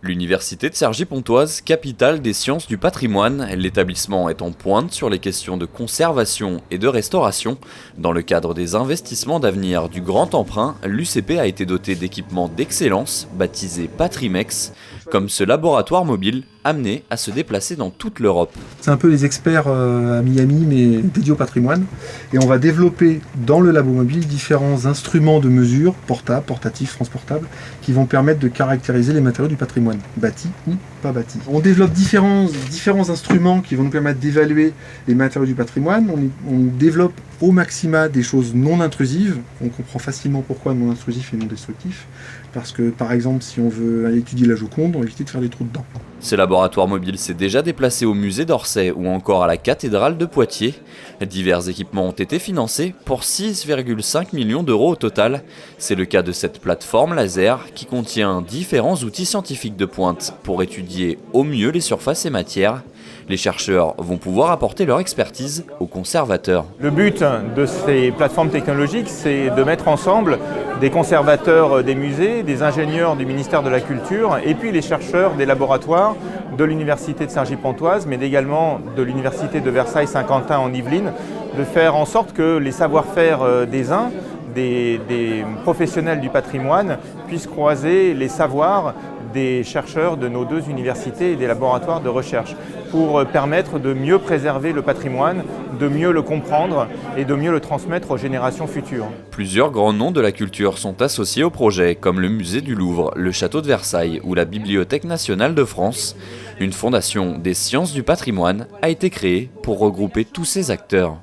L'université de Cergy-Pontoise, capitale des sciences du patrimoine, l'établissement est en pointe sur les questions de conservation et de restauration. Dans le cadre des investissements d'avenir du Grand Emprunt, l'UCP a été doté d'équipements d'excellence, baptisés Patrimex, comme ce laboratoire mobile amené à se déplacer dans toute l'Europe. C'est un peu les experts à Miami, mais dédiés au patrimoine. Et on va développer dans le labo mobile différents instruments de mesure, portables, portatifs, transportables, qui vont permettre de caractériser les matériaux du patrimoine, bâtis ou pas bâtis. On développe différents instruments qui vont nous permettre d'évaluer les matériaux du patrimoine. On développe au maxima des choses non intrusives. On comprend facilement pourquoi non intrusif et non destructif. Parce que, par exemple, si on veut aller étudier la Joconde, on va éviter de faire des trous dedans. Ce laboratoire mobile s'est déjà déplacé au musée d'Orsay ou encore à la cathédrale de Poitiers. Divers équipements ont été financés pour 6,5 millions d'euros au total. C'est le cas de cette plateforme laser qui contient différents outils scientifiques de pointe pour étudier au mieux les surfaces et matières. Les chercheurs vont pouvoir apporter leur expertise aux conservateurs. Le but de ces plateformes technologiques, c'est de mettre ensemble des conservateurs des musées, des ingénieurs du ministère de la Culture et puis les chercheurs des laboratoires de l'université de Cergy-Pontoise, mais également de l'université de Versailles-Saint-Quentin en Yvelines, de faire en sorte que les savoir-faire des uns, des professionnels du patrimoine, puissent croiser les savoirs des chercheurs de nos deux universités et des laboratoires de recherche pour permettre de mieux préserver le patrimoine, de mieux le comprendre et de mieux le transmettre aux générations futures. Plusieurs grands noms de la culture sont associés au projet, comme le musée du Louvre, le château de Versailles ou la Bibliothèque nationale de France. Une fondation des sciences du patrimoine a été créée pour regrouper tous ces acteurs.